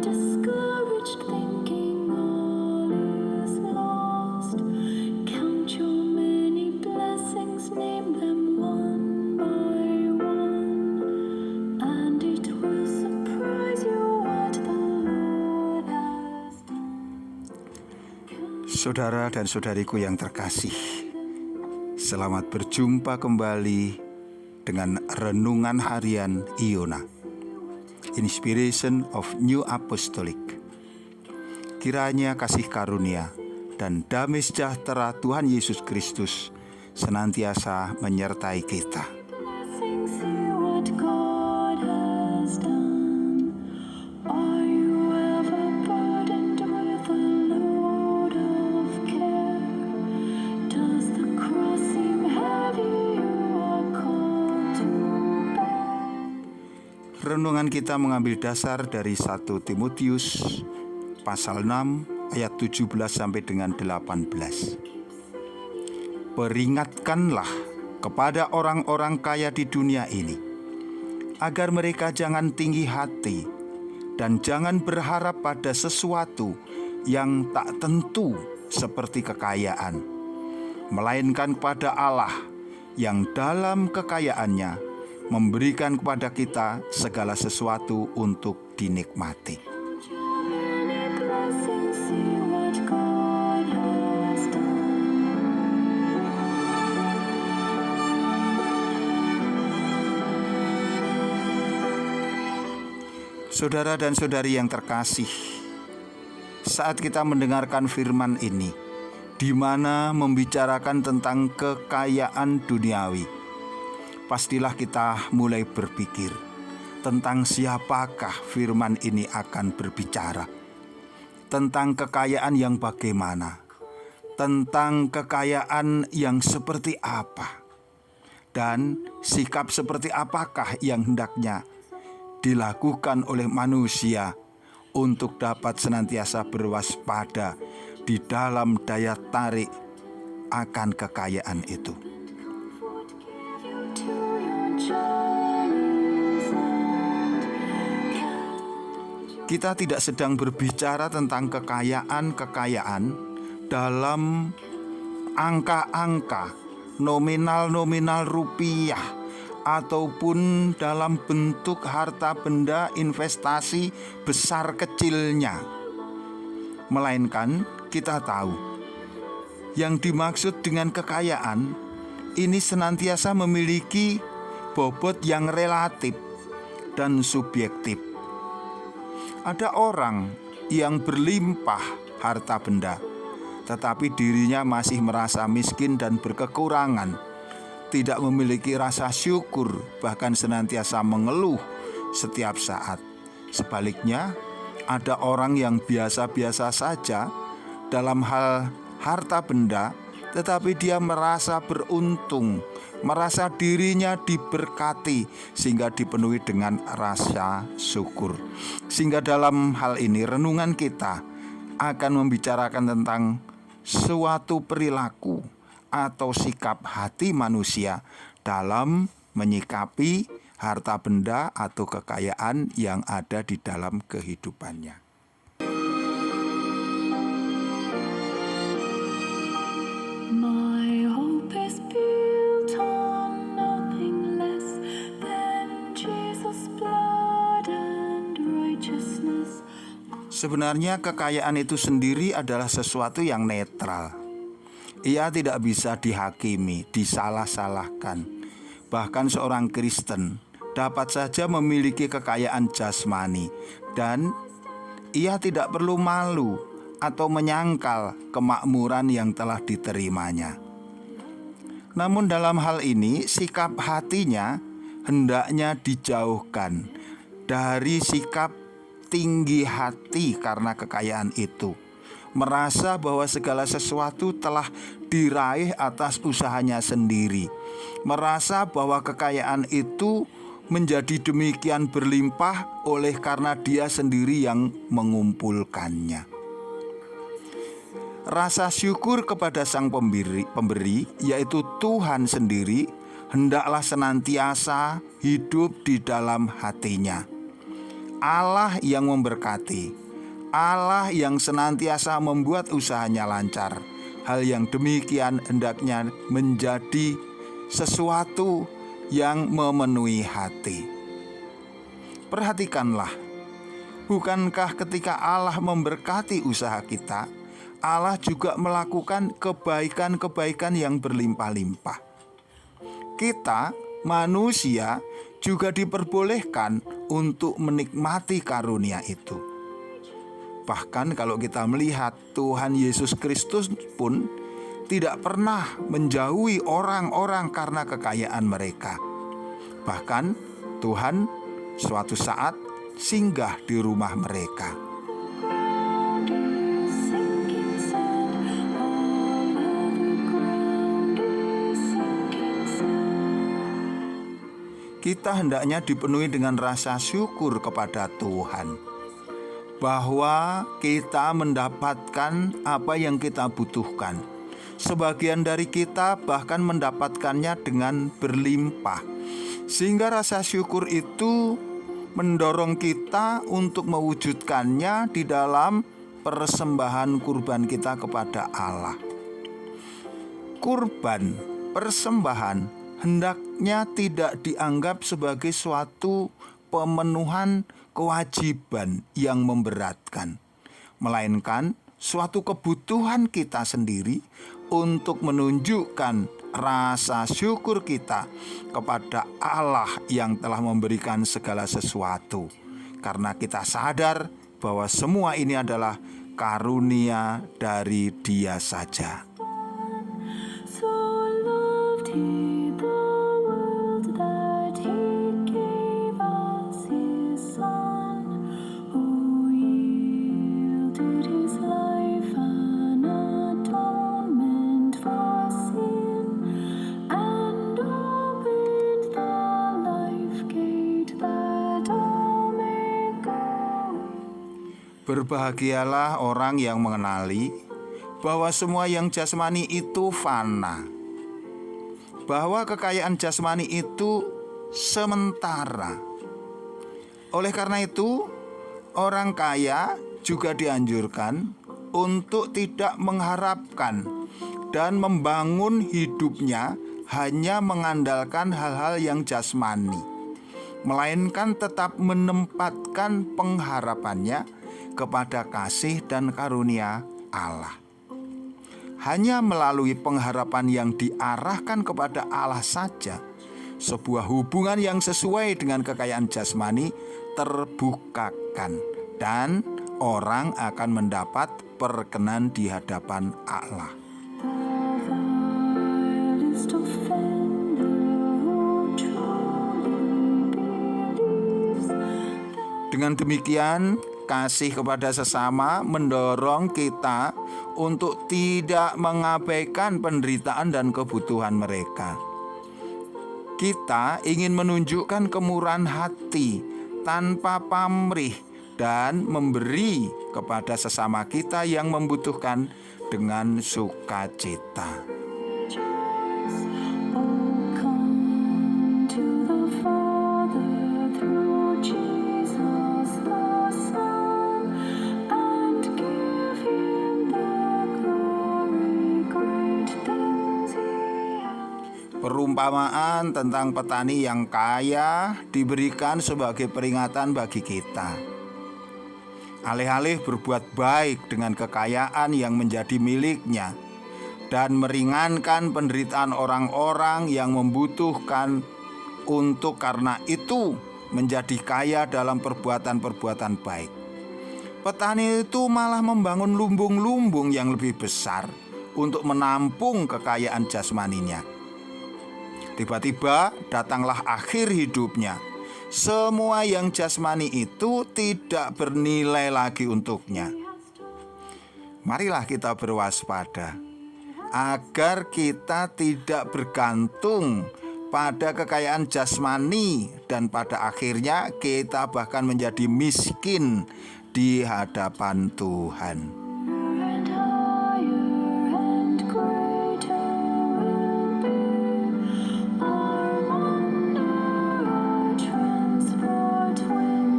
discouraged, thinking all is lost. Count your many blessings, name them one by one, and it will surprise you what the Lord has done. Saudara dan saudariku yang terkasih, selamat berjumpa kembali dengan Renungan Harian Iona, Inspiration of New Apostolic. Kiranya kasih karunia dan damai sejahtera Tuhan Yesus Kristus senantiasa menyertai kita. Blessings, see what God has done. Are you ever burdened with a load of care? Does the cross seem heavy you are called to bear? Renungan kita mengambil dasar dari 1 Timotius pasal 6 ayat 17 sampai dengan 18. Peringatkanlah kepada orang-orang kaya di dunia ini, agar mereka jangan tinggi hati dan jangan berharap pada sesuatu yang tak tentu seperti kekayaan, melainkan kepada Allah yang dalam kekayaannya memberikan kepada kita segala sesuatu untuk dinikmati. Many blessings, see what God has done. Saudara dan saudari yang terkasih, saat kita mendengarkan firman ini, di mana membicarakan tentang kekayaan duniawi, pastilah kita mulai berpikir tentang siapakah firman ini akan berbicara. Tentang kekayaan yang bagaimana, tentang kekayaan yang seperti apa, dan sikap seperti apakah yang hendaknya dilakukan oleh manusia untuk dapat senantiasa berwaspada di dalam daya tarik akan kekayaan itu. Kita tidak sedang berbicara tentang kekayaan-kekayaan dalam angka-angka, nominal-nominal rupiah, ataupun dalam bentuk harta benda investasi besar kecilnya. Melainkan kita tahu, yang dimaksud dengan kekayaan ini senantiasa memiliki bobot yang relatif dan subjektif. Ada orang yang berlimpah harta benda, tetapi dirinya masih merasa miskin dan berkekurangan, tidak memiliki rasa syukur, bahkan senantiasa mengeluh setiap saat. Sebaliknya, ada orang yang biasa-biasa saja dalam hal harta benda, tetapi dia merasa beruntung, merasa dirinya diberkati, sehingga dipenuhi dengan rasa syukur. Sehingga dalam hal ini renungan kita akan membicarakan tentang suatu perilaku atau sikap hati manusia dalam menyikapi harta benda atau kekayaan yang ada di dalam kehidupannya. My hope is built on nothing less than Jesus' blood and righteousness. Sebenarnya kekayaan itu sendiri adalah sesuatu yang netral. Ia tidak bisa dihakimi, disalah-salahkan. Bahkan seorang Kristen dapat saja memiliki kekayaan jasmani, dan ia tidak perlu malu atau menyangkal kemakmuran yang telah diterimanya. Namun dalam hal ini, sikap hatinya hendaknya dijauhkan dari sikap tinggi hati karena kekayaan itu, merasa bahwa segala sesuatu telah diraih atas usahanya sendiri, merasa bahwa kekayaan itu menjadi demikian berlimpah oleh karena dia sendiri yang mengumpulkannya. Rasa syukur kepada Sang Pemberi, yaitu Tuhan sendiri, hendaklah senantiasa hidup di dalam hatinya. Allah yang memberkati, Allah yang senantiasa membuat usahanya lancar. Hal yang demikian hendaknya menjadi sesuatu yang memenuhi hati. Perhatikanlah, bukankah ketika Allah memberkati usaha kita, Allah juga melakukan kebaikan-kebaikan yang berlimpah-limpah. Kita, manusia, juga diperbolehkan untuk menikmati karunia itu. Bahkan kalau kita melihat Tuhan Yesus Kristus pun tidak pernah menjauhi orang-orang karena kekayaan mereka. Bahkan Tuhan suatu saat singgah di rumah mereka. Kita hendaknya dipenuhi dengan rasa syukur kepada Tuhan, bahwa kita mendapatkan apa yang kita butuhkan. Sebagian dari kita bahkan mendapatkannya dengan berlimpah, sehingga rasa syukur itu mendorong kita untuk mewujudkannya di dalam persembahan kurban kita kepada Allah. Kurban, persembahan hendaknya tidak dianggap sebagai suatu pemenuhan kewajiban yang memberatkan, melainkan suatu kebutuhan kita sendiri untuk menunjukkan rasa syukur kita kepada Allah yang telah memberikan segala sesuatu, karena kita sadar bahwa semua ini adalah karunia dari Dia saja. So loved He the world that He gave us His Son, who yielded His life an atonement for sin, and opened the life gate that all may go. Berbahagialah orang yang mengenali bahwa semua yang jasmani itu fana, bahwa kekayaan jasmani itu sementara. Oleh karena itu, orang kaya juga dianjurkan untuk tidak mengharapkan dan membangun hidupnya hanya mengandalkan hal-hal yang jasmani, melainkan tetap menempatkan pengharapannya kepada kasih dan karunia Allah. Hanya melalui pengharapan yang diarahkan kepada Allah saja, sebuah hubungan yang sesuai dengan kekayaan jasmani terbukakan, dan orang akan mendapat perkenan di hadapan Allah. Dengan demikian, kasih kepada sesama mendorong kita untuk tidak mengabaikan penderitaan dan kebutuhan mereka. Kita ingin menunjukkan kemurahan hati tanpa pamrih dan memberi kepada sesama kita yang membutuhkan dengan sukacita. Perumpamaan tentang petani yang kaya diberikan sebagai peringatan bagi kita. Alih-alih berbuat baik dengan kekayaan yang menjadi miliknya dan meringankan penderitaan orang-orang yang membutuhkan, untuk karena itu menjadi kaya dalam perbuatan-perbuatan baik, petani itu malah membangun lumbung-lumbung yang lebih besar untuk menampung kekayaan jasmaninya. Tiba-tiba datanglah akhir hidupnya. Semua yang jasmani itu tidak bernilai lagi untuknya. Marilah kita berwaspada agar kita tidak bergantung pada kekayaan jasmani, dan pada akhirnya kita bahkan menjadi miskin di hadapan Tuhan.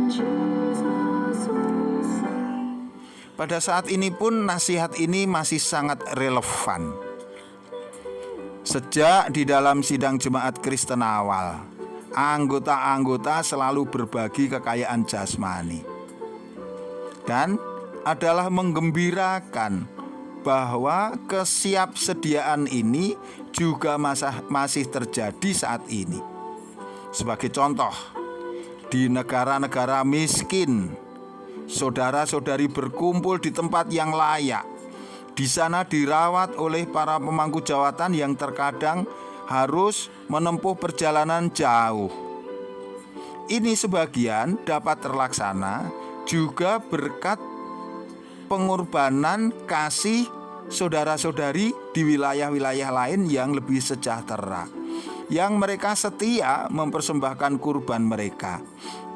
Jesus Pada saat ini pun nasihat ini masih sangat relevan. Sejak di dalam sidang jemaat Kristen awal, anggota-anggota selalu berbagi kekayaan jasmani. Dan adalah menggembirakan bahwa kesiapsediaan ini juga masih terjadi saat ini. Sebagai contoh, di negara-negara miskin, saudara-saudari berkumpul di tempat yang layak. Di sana dirawat oleh para pemangku jawatan yang terkadang harus menempuh perjalanan jauh. Ini sebagian dapat terlaksana juga berkat pengorbanan kasih saudara-saudari di wilayah-wilayah lain yang lebih sejahtera, yang mereka setia mempersembahkan kurban mereka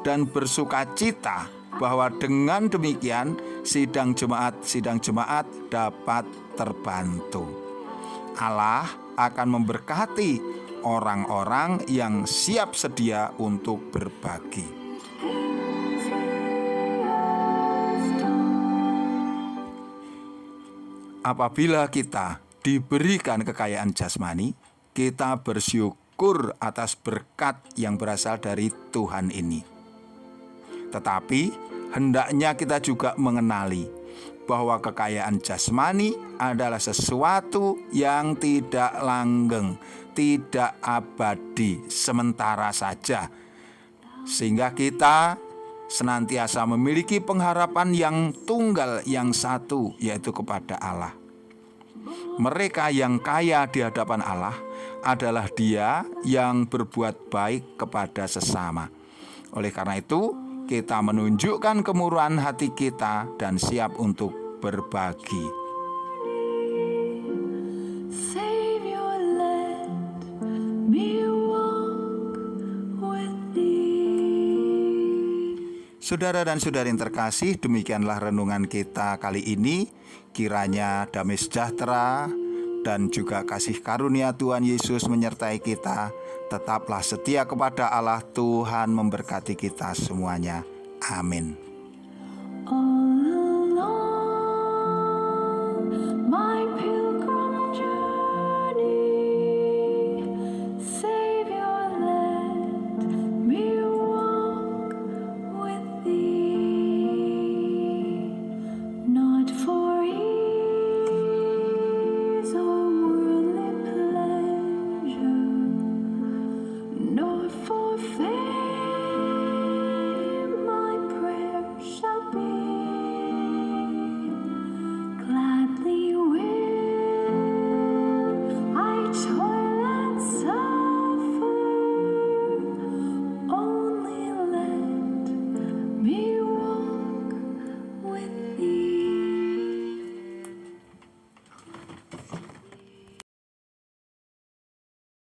dan bersukacita bahwa dengan demikian sidang jemaat dapat terbantu. Allah akan memberkati orang-orang yang siap sedia untuk berbagi. Apabila kita diberikan kekayaan jasmani, kita bersyukur atas berkat yang berasal dari Tuhan ini. Tetapi hendaknya kita juga mengenali bahwa kekayaan jasmani adalah sesuatu yang tidak langgeng, tidak abadi, sementara saja. Sehingga kita senantiasa memiliki pengharapan yang tunggal, yang satu, yaitu kepada Allah. Mereka yang kaya di hadapan Allah adalah Dia yang berbuat baik kepada sesama. Oleh karena itu, kita menunjukkan kemurahan hati kita dan siap untuk berbagi. Savior, let me walk with thee. Saudara dan saudari yang terkasih, demikianlah renungan kita kali ini. Kiranya damai sejahtera dan juga kasih karunia Tuhan Yesus menyertai kita. Tetaplah setia kepada Allah. Tuhan memberkati kita semuanya. Amin.